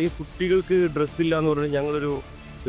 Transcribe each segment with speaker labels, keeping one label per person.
Speaker 1: ഈ കുട്ടികൾക്ക് ഡ്രസ്സില്ല എന്ന് പറഞ്ഞാൽ ഞങ്ങളൊരു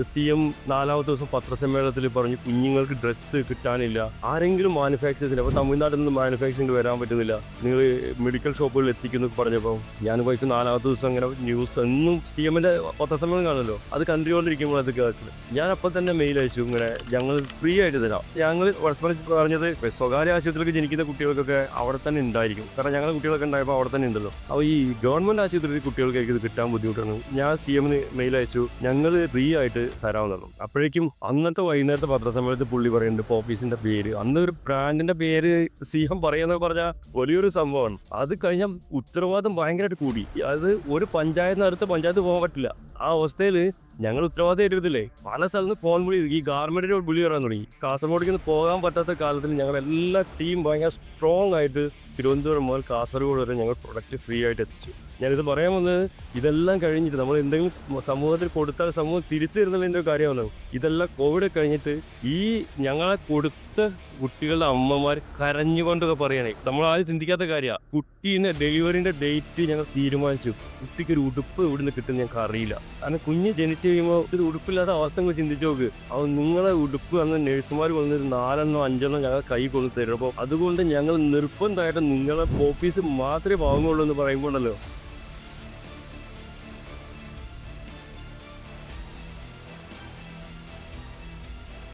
Speaker 1: CM 4-ാമത്തെ ദിവസം പത്രസമ്മേളനത്തിൽ പറഞ്ഞു കുഞ്ഞുങ്ങൾക്ക് ഡ്രസ്സ് കിട്ടാനില്ല. ആരെങ്കിലും മാനുഫാക്ചേഴ്സിന് അപ്പോൾ തമിഴ്നാട്ടിൽ നിന്ന് മാനുഫാക്ചറിങ് വരാൻ പറ്റുന്നില്ല, നിങ്ങൾ മെഡിക്കൽ ഷോപ്പുകളിൽ എത്തിക്കുന്നു പറഞ്ഞപ്പോൾ ഞാൻ പോയിട്ട് 4-ാമത്തെ ദിവസം അങ്ങനെ ന്യൂസ് എന്നും CMൻ്റെ പത്രസമ്മേളനം കാണുമല്ലോ, അത് കണ്ടുകൊണ്ടിരിക്കുമ്പോൾ അത് കേൾക്കുന്നത്. ഞാൻ അപ്പം തന്നെ മെയിൽ അയച്ചു, ഇങ്ങനെ ഞങ്ങൾ ഫ്രീ ആയിട്ട് തരാം. ഞങ്ങൾ പരസ്പരം പറഞ്ഞത് സ്വകാര്യ ആശുപത്രിയിലേക്ക് ജനിക്കുന്ന കുട്ടികൾക്കൊക്കെ അവിടെ തന്നെ ഉണ്ടായിരിക്കും, കാരണം ഞങ്ങളുടെ കുട്ടികളൊക്കെ ഉണ്ടായപ്പോൾ അവിടെ തന്നെ ഉണ്ടല്ലോ. അപ്പോൾ ഈ ഗവൺമെൻറ് ആശുപത്രിയിൽ കുട്ടികൾക്ക് ഇത് കിട്ടാൻ ബുദ്ധിമുട്ടാണ്. ഞാൻ CMന് മെയിൽ അയച്ചു, ഞങ്ങൾ ഫ്രീ ആയിട്ട് തരാവുന്നതാണ്. അപ്പോഴേക്കും അന്നത്തെ വൈകുന്നേരത്തെ പത്രസമ്മേളനത്തിൽ പുള്ളി പറയുന്നുണ്ട് പോപ്പീസിന്റെ പേര്, അന്ന് ഒരു ബ്രാൻഡിന്റെ പേര് CM പറയുന്നത് പറഞ്ഞാൽ വലിയൊരു സംഭവമാണ്. അത് കഴിഞ്ഞാൽ ഉത്തരവാദിത്തം ഭയങ്കരമായിട്ട് കൂടി. അത് ഒരു പഞ്ചായത്തിന് അടുത്ത പഞ്ചായത്ത് പോകാൻ പറ്റില്ല. ആ അവസ്ഥയിൽ ഞങ്ങൾ ഉത്തരവാദിത്തം ഏറ്റെടുത്തില്ലേ, പല സ്ഥലത്ത് ഫോൺ വിളി, ഈ ഗാർമെന്റിന്റെ വിളി വരാൻ തുടങ്ങി. കാസർഗോഡേക്ക് നിന്ന് പോകാൻ പറ്റാത്ത കാലത്തിൽ ഞങ്ങൾ എല്ലാ ടീം ഭയങ്കര സ്ട്രോങ് ആയിട്ട് തിരുവനന്തപുരം മുതൽ കാസർഗോഡ് വരെ ഞങ്ങൾ പ്രൊഡക്റ്റ് ഫ്രീ ആയിട്ട് എത്തിച്ചു. ഞാനിത് പറയാൻ വന്നത്, ഇതെല്ലാം കഴിഞ്ഞിട്ട് നമ്മൾ എന്തെങ്കിലും സമൂഹത്തിൽ കൊടുത്താൽ സമൂഹം തിരിച്ചു തരുന്നതിൻ്റെ ഒരു കാര്യമാണ്. ഇതെല്ലാം കോവിഡ് കഴിഞ്ഞിട്ട് ഈ ഞങ്ങളെ കൊടുത്ത കുട്ടികളുടെ അമ്മമാർ കരഞ്ഞുകൊണ്ടൊക്കെ പറയണേ, നമ്മൾ ആദ്യം ചിന്തിക്കാത്ത കാര്യമാണ്. കുട്ടീൻ്റെ ഡെലിവറിൻ്റെ ഡേറ്റ് ഞങ്ങൾ തീരുമാനിച്ചു. കുട്ടിക്കൊരു ഉടുപ്പ് ഇവിടുന്ന് കിട്ടുന്ന ഞങ്ങൾക്ക് അറിയില്ല, കാരണം കുഞ്ഞ് ജനിച്ചു കഴിയുമ്പോൾ ഒരു ഉടുപ്പില്ലാത്ത അവസ്ഥ നിങ്ങൾ ചിന്തിച്ചു നോക്ക്. അപ്പോൾ നിങ്ങളെ ഉടുപ്പ് അന്ന് നഴ്സുമാർ കൊണ്ടൊരു 4-5 ഞങ്ങൾ കൈ കൊണ്ടു തരും. അപ്പോൾ അതുകൊണ്ട് ഞങ്ങൾ നിർബന്ധമായിട്ട് നിങ്ങളെ പോപ്പീസ് മാത്രമേ വാങ്ങുള്ളൂ എന്ന് പറയുമ്പോണ്ടല്ലോ